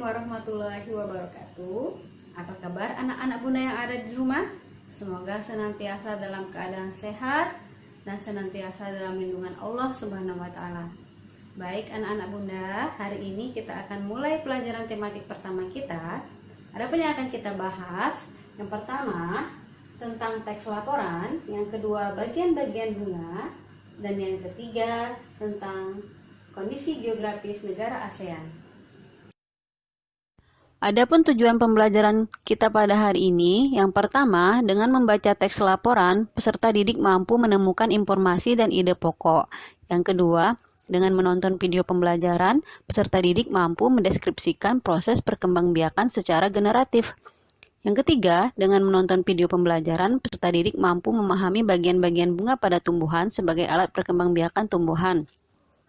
Assalamualaikum warahmatullahi wabarakatuh. Apa kabar anak-anak bunda yang ada di rumah? Semoga senantiasa dalam keadaan sehat dan senantiasa dalam lindungan Allah Subhanahu wa Ta'ala. Baik anak-anak bunda, hari ini kita akan mulai pelajaran tematik pertama kita. Ada apa yang akan kita bahas? Yang pertama tentang teks laporan, yang kedua bagian-bagian bunga, dan yang ketiga tentang kondisi geografis negara ASEAN. Adapun tujuan pembelajaran kita pada hari ini, yang pertama, dengan membaca teks laporan, peserta didik mampu menemukan informasi dan ide pokok. Yang kedua, dengan menonton video pembelajaran, peserta didik mampu mendeskripsikan proses perkembangbiakan secara generatif. Yang ketiga, dengan menonton video pembelajaran, peserta didik mampu memahami bagian-bagian bunga pada tumbuhan sebagai alat perkembangbiakan tumbuhan.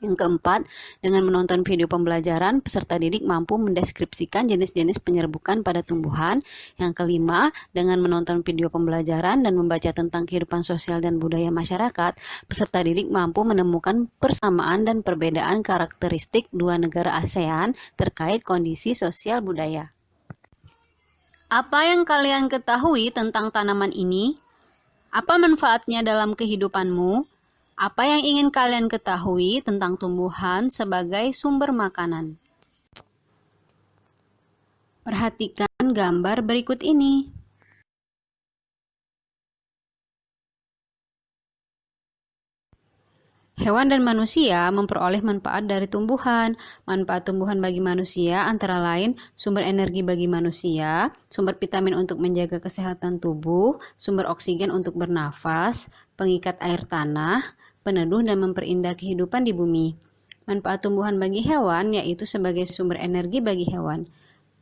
Yang keempat, dengan menonton video pembelajaran, peserta didik mampu mendeskripsikan jenis-jenis penyerbukan pada tumbuhan. Yang kelima, dengan menonton video pembelajaran dan membaca tentang kehidupan sosial dan budaya masyarakat, peserta didik mampu menemukan persamaan dan perbedaan karakteristik dua negara ASEAN terkait kondisi sosial budaya. Apa yang kalian ketahui tentang tanaman ini? Apa manfaatnya dalam kehidupanmu? Apa yang ingin kalian ketahui tentang tumbuhan sebagai sumber makanan? Perhatikan gambar berikut ini. Hewan dan manusia memperoleh manfaat dari tumbuhan. Manfaat tumbuhan bagi manusia antara lain sumber energi bagi manusia, sumber vitamin untuk menjaga kesehatan tubuh, sumber oksigen untuk bernafas, pengikat air tanah, peneduh dan memperindah kehidupan di bumi. Manfaat tumbuhan bagi hewan yaitu sebagai sumber energi bagi hewan.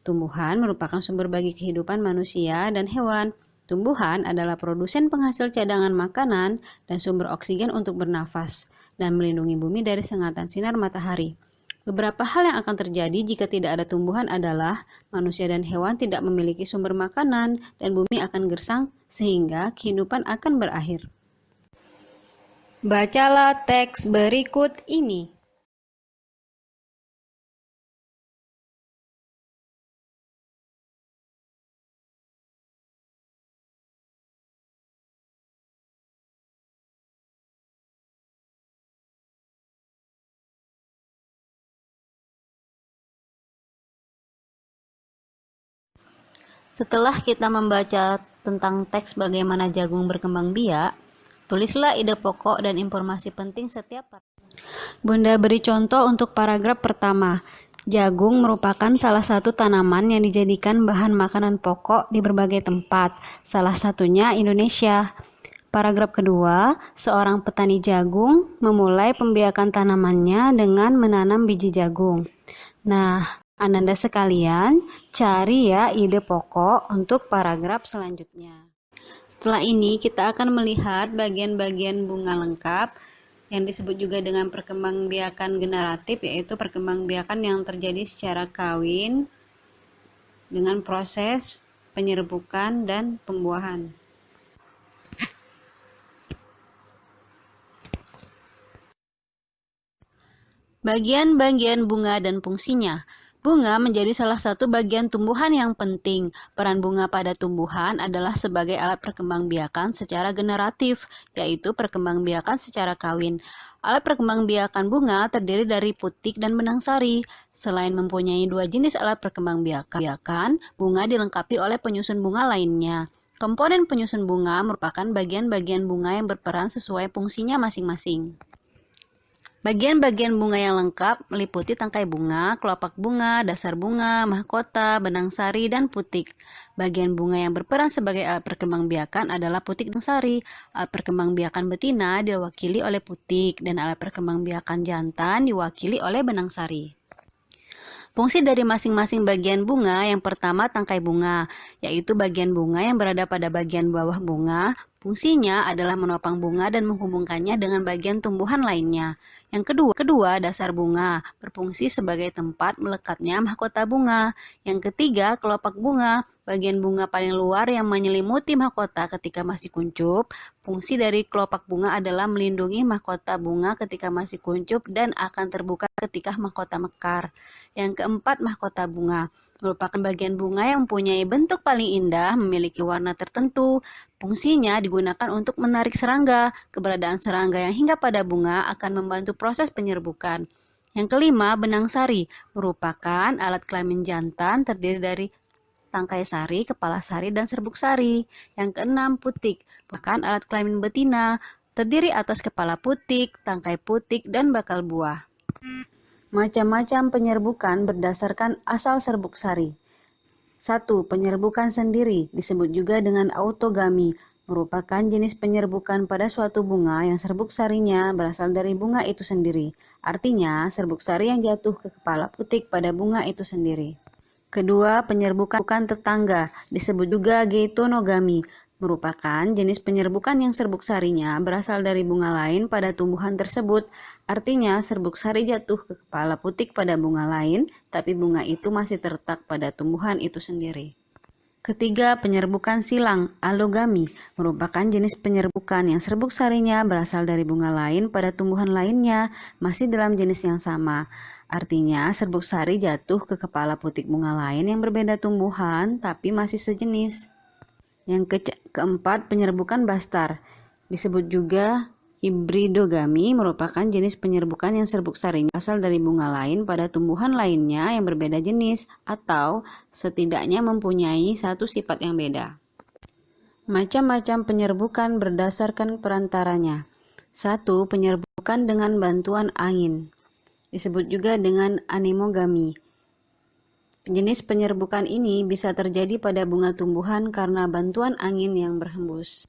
Tumbuhan merupakan sumber bagi kehidupan manusia dan hewan. Tumbuhan adalah produsen penghasil cadangan makanan dan sumber oksigen untuk bernafas dan melindungi bumi dari sengatan sinar matahari. Beberapa hal yang akan terjadi jika tidak ada tumbuhan adalah manusia dan hewan tidak memiliki sumber makanan dan bumi akan gersang sehingga kehidupan akan berakhir. Bacalah teks berikut ini. Setelah kita membaca tentang teks bagaimana jagung berkembang biak, tulislah ide pokok dan informasi penting setiap paragraf. Bunda beri contoh untuk paragraf pertama. Jagung merupakan salah satu tanaman yang dijadikan bahan makanan pokok di berbagai tempat, salah satunya Indonesia. Paragraf kedua, seorang petani jagung memulai pembiakan tanamannya dengan menanam biji jagung. Nah, Ananda sekalian, cari ya ide pokok untuk paragraf selanjutnya. Setelah ini kita akan melihat bagian-bagian bunga lengkap yang disebut juga dengan perkembangbiakan generatif, yaitu perkembangbiakan yang terjadi secara kawin dengan proses penyerbukan dan pembuahan. Bagian-bagian bunga dan fungsinya. Bunga menjadi salah satu bagian tumbuhan yang penting. Peran bunga pada tumbuhan adalah sebagai alat perkembangbiakan secara generatif, yaitu perkembangbiakan secara kawin. Alat perkembangbiakan bunga terdiri dari putik dan benang sari. Selain mempunyai dua jenis alat perkembangbiakan, bunga dilengkapi oleh penyusun bunga lainnya. Komponen penyusun bunga merupakan bagian-bagian bunga yang berperan sesuai fungsinya masing-masing. Bagian-bagian bunga yang lengkap meliputi tangkai bunga, kelopak bunga, dasar bunga, mahkota, benang sari, dan putik. Bagian bunga yang berperan sebagai alat perkembangbiakan adalah putik dan sari. Alat perkembangbiakan betina diwakili oleh putik dan alat perkembangbiakan jantan diwakili oleh benang sari. Fungsi dari masing-masing bagian bunga, yang pertama tangkai bunga, yaitu bagian bunga yang berada pada bagian bawah bunga. Fungsinya adalah menopang bunga dan menghubungkannya dengan bagian tumbuhan lainnya. Yang kedua, dasar bunga, berfungsi sebagai tempat melekatnya mahkota bunga. Yang ketiga, kelopak bunga, bagian bunga paling luar yang menyelimuti mahkota ketika masih kuncup. Fungsi dari kelopak bunga adalah melindungi mahkota bunga ketika masih kuncup dan akan terbuka ketika mahkota mekar. Yang keempat, mahkota bunga, merupakan bagian bunga yang mempunyai bentuk paling indah, memiliki warna tertentu. Fungsinya digunakan untuk menarik serangga. Keberadaan serangga yang hinggap pada bunga akan membantu proses penyerbukan. Yang kelima, benang sari, merupakan alat kelamin jantan terdiri dari tangkai sari, kepala sari, dan serbuk sari. Yang keenam, putik, merupakan alat kelamin betina, terdiri atas kepala putik, tangkai putik, dan bakal buah. Macam-macam penyerbukan berdasarkan asal serbuk sari. 1. Penyerbukan sendiri, disebut juga dengan autogami, merupakan jenis penyerbukan pada suatu bunga yang serbuk sarinya berasal dari bunga itu sendiri. Artinya, serbuk sari yang jatuh ke kepala putik pada bunga itu sendiri. Kedua, penyerbukan tetangga, disebut juga geitonogami, merupakan jenis penyerbukan yang serbuk sarinya berasal dari bunga lain pada tumbuhan tersebut. Artinya, serbuk sari jatuh ke kepala putik pada bunga lain, tapi bunga itu masih terletak pada tumbuhan itu sendiri. Ketiga, penyerbukan silang, alogami, merupakan jenis penyerbukan yang serbuk sarinya berasal dari bunga lain pada tumbuhan lainnya, masih dalam jenis yang sama. Artinya, serbuk sari jatuh ke kepala putik bunga lain yang berbeda tumbuhan, tapi masih sejenis. Yang keempat, penyerbukan bastar, disebut juga hibridogami, merupakan jenis penyerbukan yang serbuk sarinya berasal dari bunga lain pada tumbuhan lainnya yang berbeda jenis, atau setidaknya mempunyai satu sifat yang beda. Macam-macam penyerbukan berdasarkan perantaranya. 1. Penyerbukan dengan bantuan angin, disebut juga dengan anemogami. Jenis penyerbukan ini bisa terjadi pada bunga tumbuhan karena bantuan angin yang berhembus.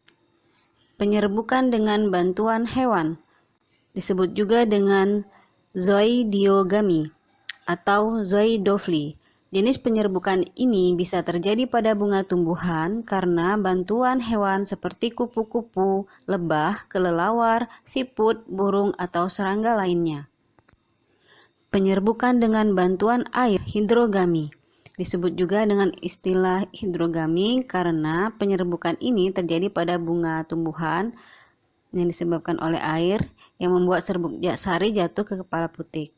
Penyerbukan dengan bantuan hewan, disebut juga dengan zoidiogami atau zoidofili. Jenis penyerbukan ini bisa terjadi pada bunga tumbuhan karena bantuan hewan seperti kupu-kupu, lebah, kelelawar, siput, burung, atau serangga lainnya. Penyerbukan dengan bantuan air, hidrogami, disebut juga dengan istilah hidrogami karena penyerbukan ini terjadi pada bunga tumbuhan yang disebabkan oleh air yang membuat serbuk sari jatuh ke kepala putik.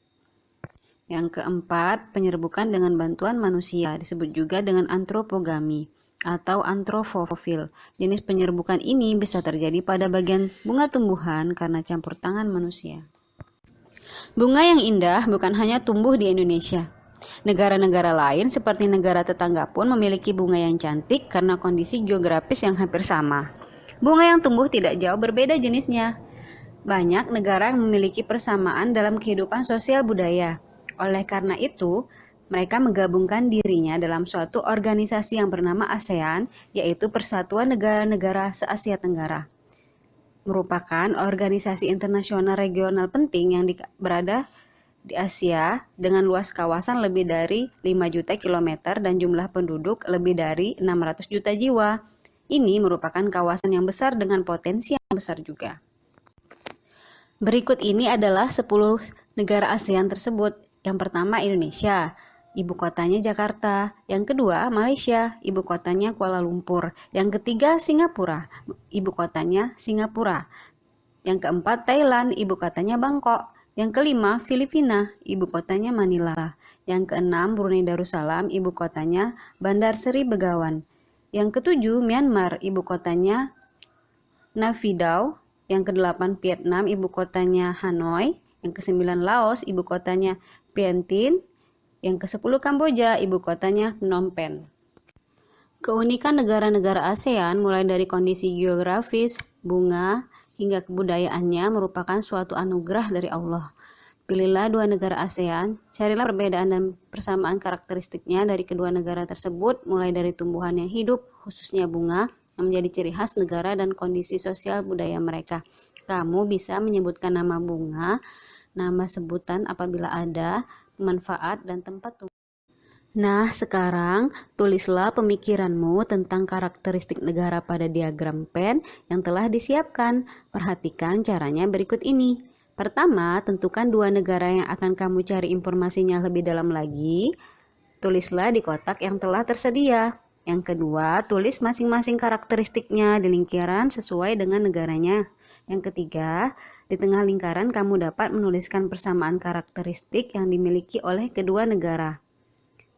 Yang keempat, penyerbukan dengan bantuan manusia, disebut juga dengan antropogami atau antrofofil. Jenis penyerbukan ini bisa terjadi pada bagian bunga tumbuhan karena campur tangan manusia. Bunga yang indah bukan hanya tumbuh di Indonesia. Negara-negara lain seperti negara tetangga pun memiliki bunga yang cantik karena kondisi geografis yang hampir sama. Bunga yang tumbuh tidak jauh berbeda jenisnya. Banyak negara yang memiliki persamaan dalam kehidupan sosial budaya. Oleh karena itu, mereka menggabungkan dirinya dalam suatu organisasi yang bernama ASEAN, yaitu Persatuan Negara-Negara Se-Asia Tenggara. Merupakan organisasi internasional regional penting yang berada di Asia dengan luas kawasan lebih dari 5 juta kilometer dan jumlah penduduk lebih dari 600 juta jiwa. Ini merupakan kawasan yang besar dengan potensi yang besar juga. Berikut ini adalah 10 negara ASEAN tersebut. Yang pertama Indonesia, ibu kotanya Jakarta. Yang kedua Malaysia, ibu kotanya Kuala Lumpur. Yang ketiga Singapura, ibu kotanya Singapura. Yang keempat Thailand, ibu kotanya Bangkok. Yang kelima Filipina, ibu kotanya Manila. Yang keenam Brunei Darussalam, ibu kotanya Bandar Seri Begawan. Yang ketujuh Myanmar, ibu kotanya Naypyidaw. Yang kedelapan Vietnam, ibu kotanya Hanoi. Yang kesembilan Laos, ibu kotanya Vientiane. Yang ke-10 Kamboja, ibu kotanya Phnom Penh. Keunikan negara-negara ASEAN mulai dari kondisi geografis, bunga, hingga kebudayaannya merupakan suatu anugerah dari Allah. Pilihlah 2 negara ASEAN, carilah perbedaan dan persamaan karakteristiknya dari kedua negara tersebut, mulai dari tumbuhan yang hidup, khususnya bunga, yang menjadi ciri khas negara dan kondisi sosial budaya mereka. Kamu bisa menyebutkan nama bunga, nama sebutan apabila ada, manfaat, dan tempat tumbuh. Nah, sekarang tulislah pemikiranmu tentang karakteristik negara pada diagram pen yang telah disiapkan. Perhatikan caranya berikut ini. Pertama, tentukan dua negara yang akan kamu cari informasinya lebih dalam lagi. Tulislah di kotak yang telah tersedia. Yang kedua, tulis masing-masing karakteristiknya di lingkaran sesuai dengan negaranya. Yang ketiga, di tengah lingkaran kamu dapat menuliskan persamaan karakteristik yang dimiliki oleh kedua negara.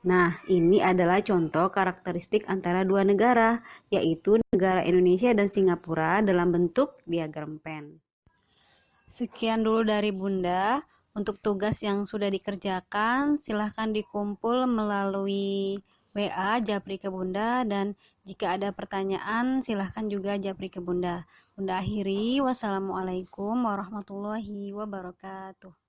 Nah, ini adalah contoh karakteristik antara dua negara, yaitu negara Indonesia dan Singapura dalam bentuk diagram pen. Sekian dulu dari Bunda. Untuk tugas yang sudah dikerjakan, silahkan dikumpul melalui WA Japri ke Bunda, dan jika ada pertanyaan, silahkan juga Japri ke Bunda. Bunda akhiri, wassalamualaikum warahmatullahi wabarakatuh.